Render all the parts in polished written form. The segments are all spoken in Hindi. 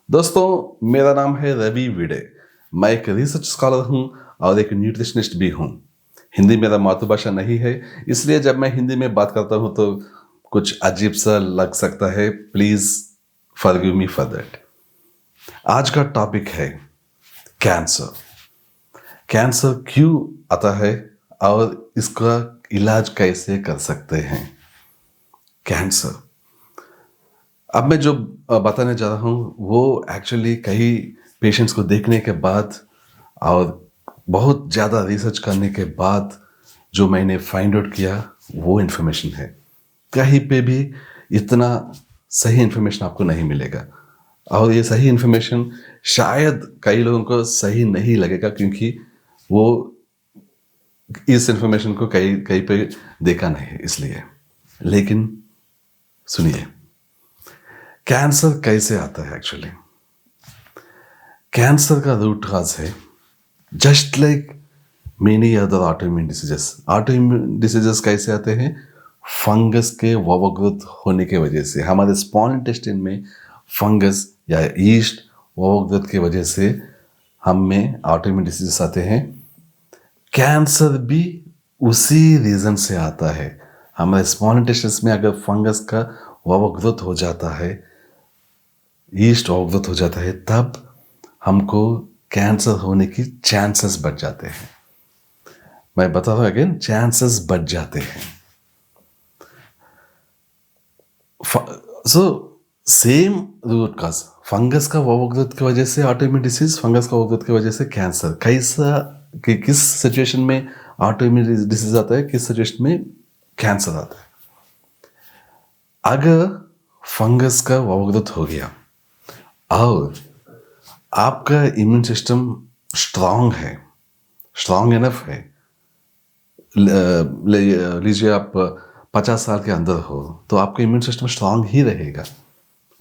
दोस्तों, मेरा नाम है रवि विडे। मैं एक रिसर्च स्कॉलर हूं और एक न्यूट्रिशनिस्ट भी हूं। हिंदी मेरा मातृभाषा नहीं है, इसलिए जब मैं हिंदी में बात करता हूं तो कुछ अजीब सा लग सकता है। Please forgive me for that. आज का टॉपिक है कैंसर। कैंसर क्यों आता है और इसका इलाज कैसे कर सकते हैं। कैंसर, अब मैं जो बताने जा रहा हूँ वो एक्चुअली कई पेशेंट्स को देखने के बाद और बहुत ज़्यादा रिसर्च करने के बाद जो मैंने फाइंड आउट किया वो इन्फॉर्मेशन है। कहीं पे भी इतना सही इन्फॉर्मेशन आपको नहीं मिलेगा और ये सही इन्फॉर्मेशन शायद कई लोगों को सही नहीं लगेगा क्योंकि वो इस इन्फॉर्मेशन को कहीं कहीं पे देखा नहीं है इसलिए। लेकिन सुनिए, कैंसर कैसे आता है। एक्चुअली कैंसर का रूट काज है just like many other autoimmune diseases. Autoimmune diseases कैसे आते हैं? फंगस के ओवरग्रोथ होने की वजह से। हमारे स्मॉल इंटेस्टाइन में फंगस या ईस्ट ओवरग्रोथ की वजह से हम में ऑटोइम्यून डिसीजेस आते हैं। कैंसर भी उसी रीजन से आता है। हमारे स्मॉल इंटेस्टाइन में अगर फंगस का ओवरग्रोथ हो जाता है, ईस्ट ओवरग्रोथ हो जाता है, तब हमको कैंसर होने की चांसेस बढ़ जाते हैं। मैं बता रहा हूं अगेन, चांसेस बढ़ जाते हैं। So same root cause, fungus का ओवरग्रोथ की वजह से ऑटोइम्यून डिसीज, फंगस का ओवरग्रोथ की वजह से कैंसर। कैसा कि किस सिचुएशन में ऑटोइम्यून डिसीज आता है, किस सिचुएशन में कैंसर आता है। अगर फंगस का ओवरग्रोथ हो गया और आपका इम्यून सिस्टम स्ट्रांग है, स्ट्रांग इनफ है, लीजिए आप 50 साल के अंदर हो तो आपका इम्यून सिस्टम स्ट्रांग ही रहेगा।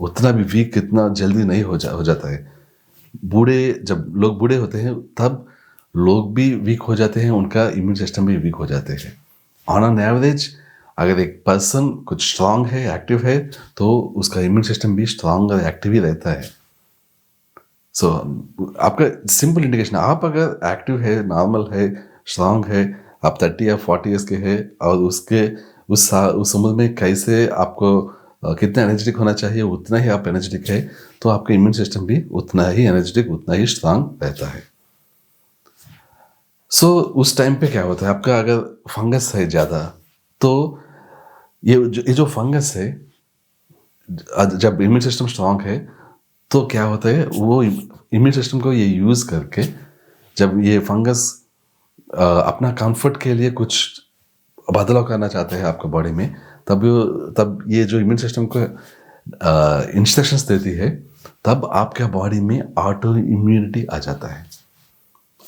उतना भी वीक इतना जल्दी नहीं हो जाता है। जब लोग बूढ़े होते हैं तब लोग भी वीक हो जाते हैं, उनका इम्यून सिस्टम भी वीक हो जाते हैं। ऑन एन एवरेज अगर एक पर्सन कुछ स्ट्रांग है, एक्टिव है, तो उसका इम्यून सिस्टम भी स्ट्रांग और एक्टिव ही रहता है। सो आपका सिंपल इंडिकेशन, आप अगर एक्टिव है, नॉर्मल है, स्ट्रांग है, आप 30 या 40 ईयर्स के हैं और उस उम्र में कैसे आपको कितना एनर्जेटिक होना चाहिए उतना ही आप एनर्जेटिक है, तो आपका इम्यून सिस्टम भी उतना ही एनर्जेटिक, उतना ही स्ट्रांग रहता है। सो उस टाइम पे क्या होता है, आपका अगर फंगस है ज़्यादा तो ये जो फंगस है, जब इम्यून सिस्टम स्ट्रांग है तो क्या होता है, वो इम्यून सिस्टम को ये यूज़ करके जब ये फंगस अपना कंफर्ट के लिए कुछ बदलाव करना चाहते हैं आपके बॉडी में, तब ये जो इम्यून सिस्टम को इंस्ट्रक्शंस देती है, तब आपके बॉडी में ऑटो इम्यूनिटी आ जाता है।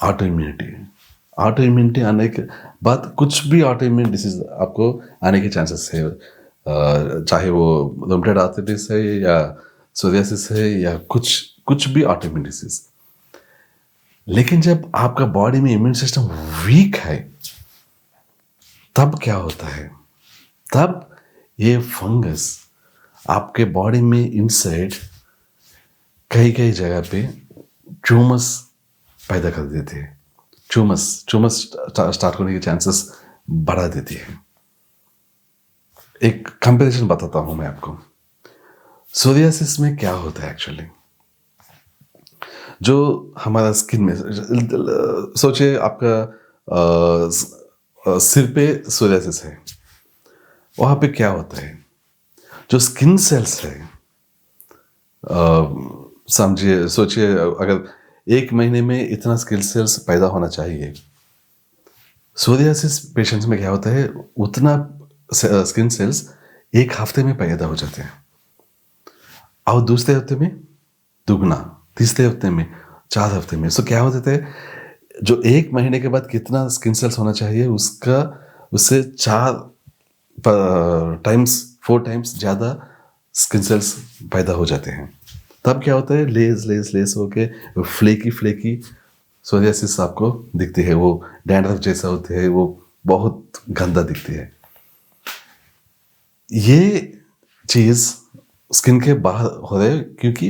ऑटो इम्यूनिटी आने के बाद कुछ भी ऑटो इम्यून डिसीज आपको आने के चांसेस है, चाहे वो रूमेटॉइड आर्थराइटिस है या सोरियासिस है या कुछ भी ऑटो इम्यून डिसीज। लेकिन जब आपका बॉडी में इम्यून सिस्टम वीक है तब क्या होता है, तब ये फंगस आपके बॉडी में इनसाइड कई कई जगह पे ट्यूमर्स पैदा कर देते हैं। ट्यूमर्स स्टार्ट होने के चांसेस बढ़ा देती है। एक कंपैरिजन बताता हूं मैं आपको। सोरियासिस में क्या होता है एक्चुअली, जो हमारा स्किन में, सोचिए आपका सिर पे सोरियासिस है, वहां पे क्या होता है, जो स्किन सेल्स है, समझिए, सोचिए अगर एक महीने में इतना स्किन सेल्स पैदा होना चाहिए, सोरियासिस पेशेंट्स में क्या होता है, उतना स्किन सेल्स एक हफ्ते में पैदा हो जाते हैं और दूसरे हफ्ते में दुगना, तीसरे हफ्ते में, 4 हफ्ते में। सो क्या हो जाता है, जो एक महीने के बाद कितना स्किन सेल्स होना चाहिए उससे 4 टाइम्स ज़्यादा स्किन सेल्स पैदा हो जाते हैं। तब क्या होता है, लेस होके फ्लेकी सोरियासिस आपको दिखती है, वो डैंड्रफ जैसा होती है, वो बहुत गंदा दिखती है। ये चीज़ स्किन के बाहर हो रहा है क्योंकि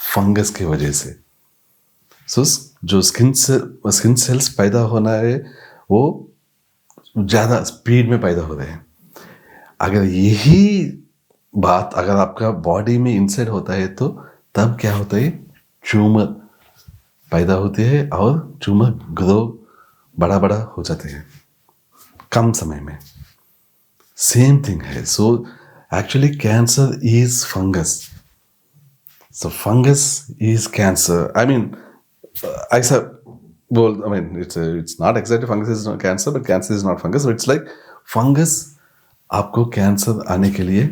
फंगस की वजह से। सो जो स्किन सेल्स पैदा होना है वो ज़्यादा स्पीड में पैदा हो रहे हैं। अगर यही बात अगर आपका बॉडी में इंसाइड होता है तो तब क्या होता है, ट्यूमर पैदा होते हैं और ट्यूमर ग्रो बड़ा बड़ा हो जाते हैं कम समय में। सेम थिंग है। So actually cancer is fungus. So fungus is cancer. I mean ऐसा बोल, I mean it's not exactly fungus is not cancer, but cancer is not fungus. It's like fungus आपको कैंसर आने के लिए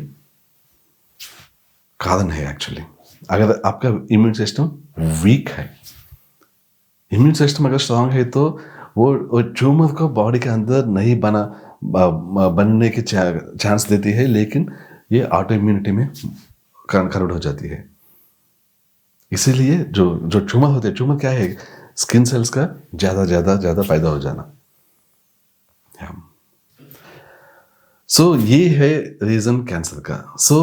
कारण है एक्चुअली। अगर आपका इम्यून सिस्टम वीक है, इम्यून सिस्टम अगर स्ट्रांग है तो वो ट्यूमर को बॉडी के अंदर नहीं बनने की चांस देती है, लेकिन ये ऑटो इम्यूनिटी में कन्वर्ट हो जाती है। इसीलिए जो जो ट्यूमर होते हैं, ट्यूमर क्या है, स्किन सेल्स का ज़्यादा पैदा हो जाना। सो ये है रीज़न कैंसर का। सो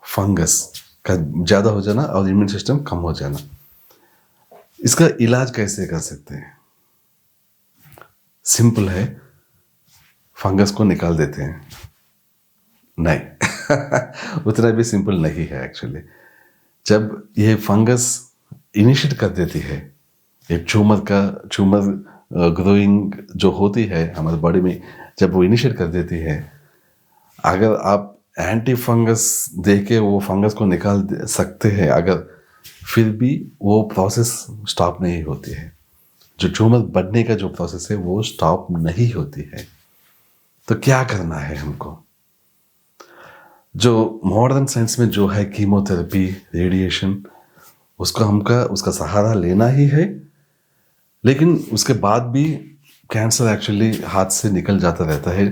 फंगस का ज़्यादा हो जाना और इम्यून सिस्टम कम हो जाना। इसका इलाज कैसे कर सकते हैं? सिंपल है, फंगस को निकाल देते हैं। नहीं उतना भी सिंपल नहीं है एक्चुअली। जब ये फंगस इनिशिएट कर देती है, ये ट्यूमर ग्रोइंग जो होती है हमारे बॉडी में, जब वो इनिशिएट कर देती है, अगर आप एंटी फंगस दे के वो फंगस को निकाल सकते हैं, अगर फिर भी वो प्रोसेस स्टॉप नहीं होती है, जो ट्यूमर बढ़ने का जो प्रोसेस है वो स्टॉप नहीं होती है, तो क्या करना है हमको? जो मॉडर्न साइंस में जो है कीमोथेरेपी, रेडिएशन, उसका सहारा लेना ही है। लेकिन उसके बाद भी कैंसर एक्चुअली हाथ से निकल जाता रहता है।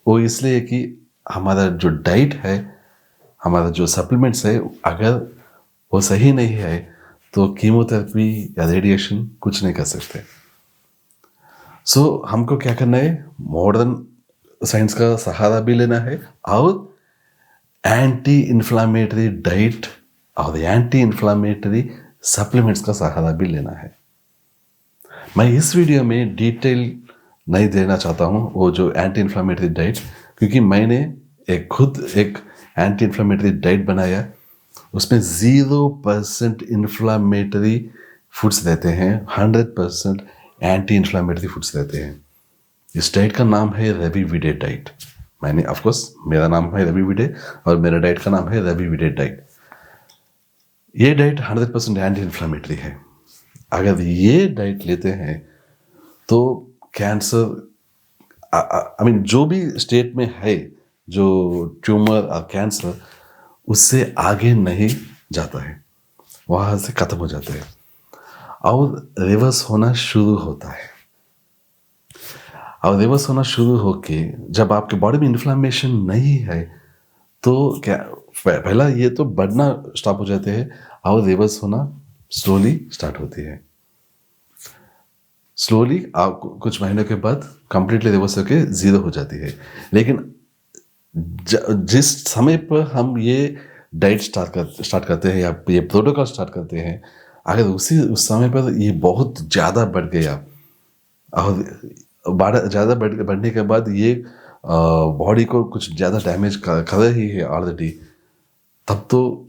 वो इसलिए कि हमारा जो डाइट है, हमारा जो सप्लीमेंट्स है, अगर वो सही नहीं है तो कीमोथेरेपी या रेडिएशन कुछ नहीं कर सकते। सो हमको क्या करना है, मॉडर्न साइंस का सहारा भी लेना है और एंटी इन्फ्लामेटरी डाइट और एंटी इन्फ्लामेटरी सप्लीमेंट्स का सहारा भी लेना है। मैं इस वीडियो में डिटेल नहीं देना चाहता हूँ वो जो एंटी इन्फ्लामेटरी डाइट, क्योंकि मैंने खुद एक एंटी इन्फ्लामेटरी डाइट बनाया। उसमें 0% इन्फ्लामेटरी फूड्स रहते हैं, 100% एंटी इन्फ्लामेटरी फूड्स रहते हैं। इस डाइट का नाम है रवि विडे डाइट। मैंने ऑफकोर्स, मेरा नाम है रवि विडे और मेरा डाइट का नाम है रवि विडे डाइट। ये डाइट 100% एंटी इन्फ्लामेटरी है। अगर ये डाइट लेते हैं तो कैंसर, आई मीन जो भी स्टेट में है जो ट्यूमर और कैंसर, उससे आगे नहीं जाता है, वहाँ से ख़त्म हो जाता है और रिवर्स होना शुरू होता है। और रिवर्स होना शुरू होके जब आपके बॉडी में इन्फ्लामेशन नहीं है तो क्या, पहला ये तो बढ़ना स्टॉप हो जाते हैं और रिवर्स होना स्लोली स्टार्ट होती है। स्लोली आप कुछ महीनों के बाद कंप्लीटली रिवर्स होके 0 हो जाती है। लेकिन जिस समय पर हम ये डाइट स्टार्ट करते हैं या ये प्रोटोकॉल स्टार्ट करते हैं, अगर उस समय पर ये बहुत ज़्यादा बढ़ गया और ज़्यादा बढ़ने के बाद ये बॉडी को कुछ ज़्यादा डैमेज कर रही है ऑलरेडी, तब तो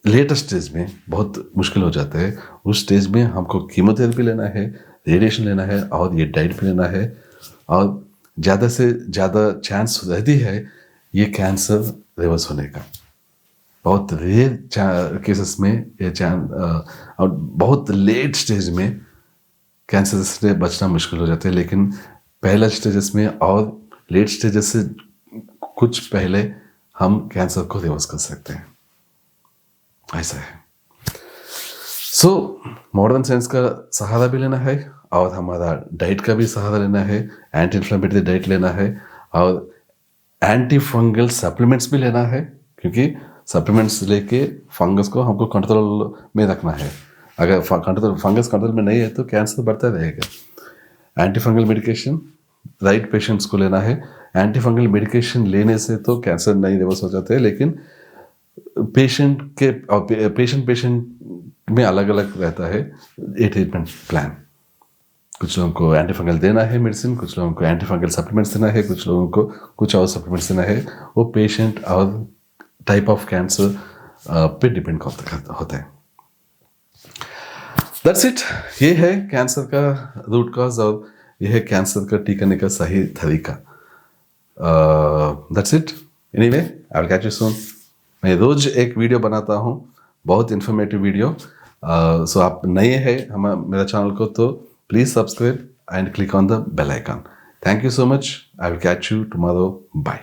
लेटेस्ट स्टेज में बहुत मुश्किल हो जाता है। उस स्टेज में हमको कीमोथेरेपी लेना है, रेडिएशन लेना है और ये डाइट भी लेना है। और ज़्यादा से ज़्यादा चांस रहती है ये कैंसर रिवर्स होने का। बहुत रेयर केसेस में ये और बहुत लेट स्टेज में कैंसर से बचना मुश्किल हो जाता है। लेकिन पहला स्टेजेस में और लेट स्टेजेस से कुछ पहले हम कैंसर को रिवर्स कर सकते हैं, ऐसा है। सो मॉडर्न साइंस का सहारा भी लेना है और हमारा डाइट का भी सहारा लेना है, एंटी इन्फ्लेमेटरी डाइट लेना है और एंटी फंगल सप्लीमेंट्स भी लेना है, क्योंकि सप्लीमेंट्स लेके फंगस को हमको कंट्रोल में रखना है। अगर फंगस कंट्रोल में नहीं है तो कैंसर बढ़ता रहेगा। Anti fungal medication right patients को लेना है। एंटी फंगल मेडिकेशन लेने से तो कैंसर नहीं रिवर्स हो जाते हैं, लेकिन पेशेंट में अलग अलग रहता है ये ट्रीटमेंट प्लान। कुछ लोगों को एंटीफंगल देना है मेडिसिन, कुछ लोगों को एंटीफंगल सप्लीमेंट्स देना है, कुछ लोगों को कुछ और सप्लीमेंट्स देना है। वो पेशेंट और टाइप ऑफ कैंसर पे डिपेंड होता है। That's it. ये है कैंसर का रूट कॉज और ये है कैंसर का ठीक करने का सही तरीका। That's it. Anyway, I will catch you soon. मैं रोज एक वीडियो बनाता हूँ, बहुत इन्फॉर्मेटिव वीडियो। सो आप नए हैं मेरा चैनल को तो please subscribe and click on the bell icon. Thank you so much. I will catch you tomorrow. Bye.